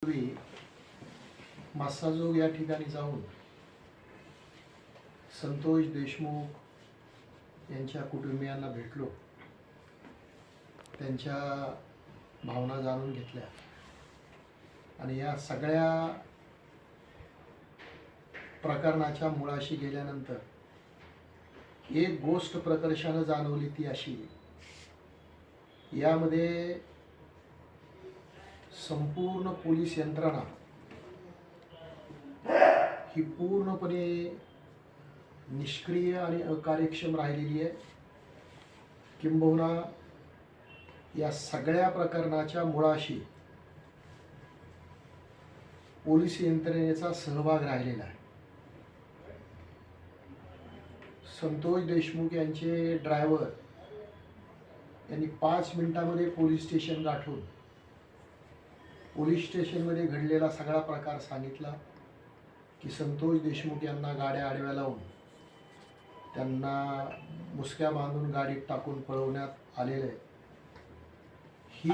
पूर्वी मासाजोग या ठिकाणी जाऊन संतोष देशमुख यांच्या कुटुंबियांना भेटलो, त्यांच्या भावना जाणून घेतल्या आणि या सगळ्या प्रकरणाच्या मुळाशी गेल्यानंतर एक गोष्ट प्रकर्षानं जाणवली, ती अशी: यामध्ये संपूर्ण पोलीस यंत्रणा ही पूर्णपणे निष्क्रिय आणि अकार्यक्षम राहिलेली आहे. किंबहुना या सगळ्या प्रकरणाच्या मुळाशी पोलीस यंत्रणेचा सहभाग राहिलेला आहे. संतोष देशमुख यांचे ड्रायव्हर यांनी 5 मिनिटांमध्ये पोलीस स्टेशन गाठून पोलीस स्टेशनमध्ये घडलेला सगळा प्रकार सांगितला की संतोष देशमुख यांना गाड्या आडव्या लावून त्यांना मुसक्या बांधून गाडीत टाकून पळवण्यात आलेलं आहे. ही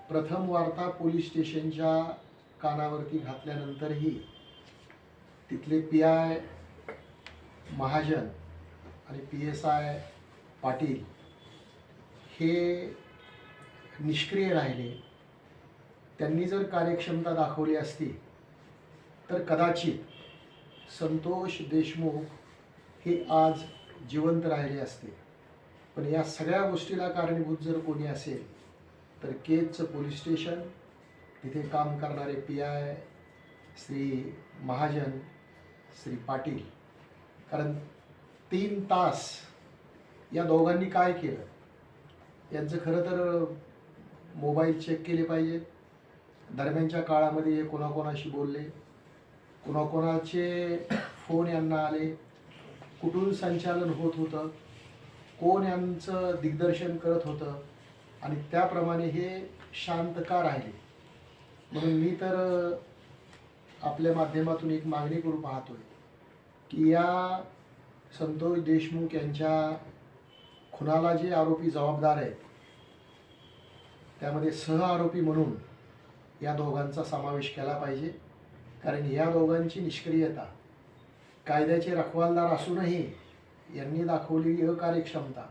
प्रथम वार्ता पोलीस स्टेशनच्या कानावरती घातल्यानंतरही तिथले PI महाजन आणि PSI पाटील हे निष्क्रिय राहिले. त्यांनी जर कार्यक्षमता दाखवली असती तर कदाचित संतोष देशमुख हे आज जिवंत राहिले असते. पण या सगळ्या गोष्टीला कारणीभूत जर कोणी असेल तर केजचं पोलीस स्टेशन, तिथे काम करणारे PI श्री महाजन, श्री पाटील. कारण 3 तास या दोघांनी काय केलं, यांचं खरं तर मोबाईल चेक केले पाहिजेत. दरम्यानच्या काळामध्ये हे कोणाकोणाशी बोलले, कोणाकोणाचे फोन यांना आले, कुठून संचालन होत होतं, कोण यांचं दिग्दर्शन करत होतं आणि त्याप्रमाणे हे शांत का राहिले. म्हणून मी तर आपल्या माध्यमातून एक मागणी करू पाहतोय की या संतोष देशमुख यांच्या खुनाला जे आरोपी जबाबदार आहेत त्यामध्ये सहआरोपी म्हणून या दोघांचा समावेश केला पाहिजे. कारण या दोघांची निष्क्रियता, कायद्याचे रखवालदार असूनही यांनी दाखवलेली अकार्यक्षमता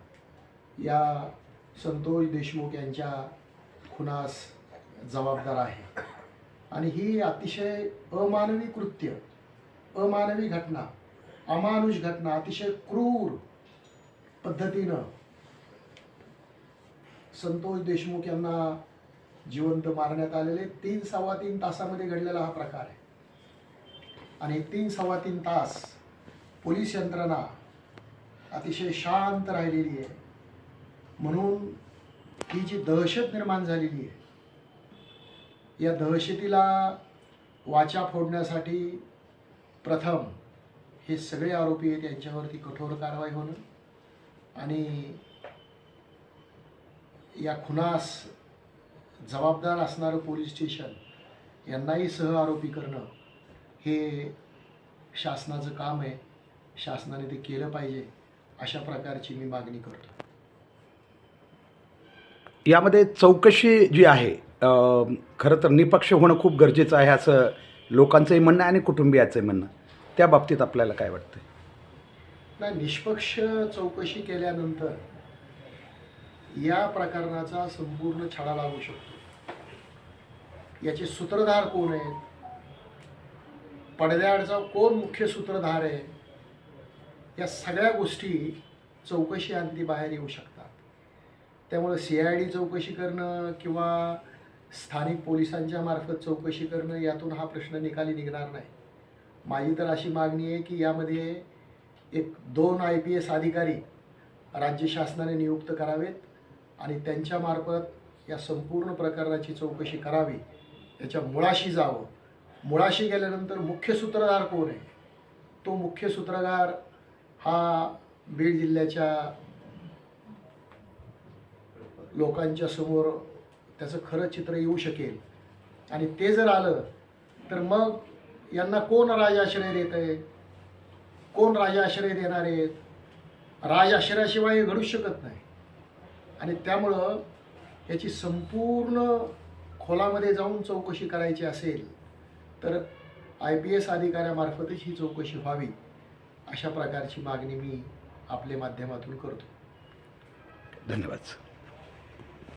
या संतोष देशमुख यांच्या खुनास जबाबदार आहे. आणि ही अतिशय अमानवी कृत्य, अमानवी घटना, अमानुष घटना, अतिशय क्रूर पद्धतीनं संतोष देशमुख यांना जिवंत मारण्यात आलेले 3-3.25 तासामध्ये घडलेला हा प्रकार आहे. आणि 3-3.25 तास पोलीस यंत्रणा अतिशय शांत राहिलेली आहे. म्हणून ही जी दहशत निर्माण झालेली आहे, या दहशतीला वाचा फोडण्यासाठी प्रथम हे सगळे आरोपी आहेत यांच्यावरती कठोर कारवाई होणं आणि या खुनास जबाबदार असणारं पोलीस स्टेशन यांनाही सहआरोपी करणं हे शासनाचं काम आहे. शासनाने ते केलं पाहिजे, अशा प्रकारची मी मागणी करतो. यामध्ये चौकशी जी आहे खरं तर निपक्ष होणं खूप गरजेचं आहे असं लोकांचंही म्हणणं आहे आणि कुटुंबियाचंही म्हणणं. त्या बाबतीत आपल्याला काय वाटतं? नाही, निष्पक्ष चौकशी केल्यानंतर या प्रकरणाचा संपूर्ण छडा लागू शकतो. याचे सूत्रधार कोण आहेत, पडद्याआडचा कोण मुख्य सूत्रधार आहे, या सगळ्या गोष्टी चौकशी अंती बाहेर येऊ शकतात. त्यामुळे CID चौकशी करणं किंवा स्थानिक पोलिसांच्या मार्फत चौकशी करणं यातून हा प्रश्न निकाली निघणार नाही. माझी तर अशी मागणी आहे की यामध्ये 1-2 IPS अधिकारी राज्य शासनाने नियुक्त करावेत आणि त्यांच्यामार्फत या संपूर्ण प्रकरणाची चौकशी करावी, त्याच्या मुळाशी जावं. मुळाशी गेल्यानंतर मुख्य सूत्रधार कोण आहे, तो मुख्य सूत्रधार हा बीड जिल्ह्याच्या लोकांच्या समोर त्याचं खरं चित्र येऊ शकेल. आणि ते जर आलं तर मग यांना कोण राजाश्रय देत आहे, कोण राजाश्रय देणार आहेत, राजाश्रयाशिवाय हे घडूच शकत नाही. आणि त्यामुळं याची संपूर्ण खोलामध्ये जाऊन चौकशी करायची असेल तर IPS अधिकाऱ्यामार्फतच ही चौकशी व्हावी, अशा प्रकारची मागणी मी आपल्या माध्यमातून करतो. धन्यवाद.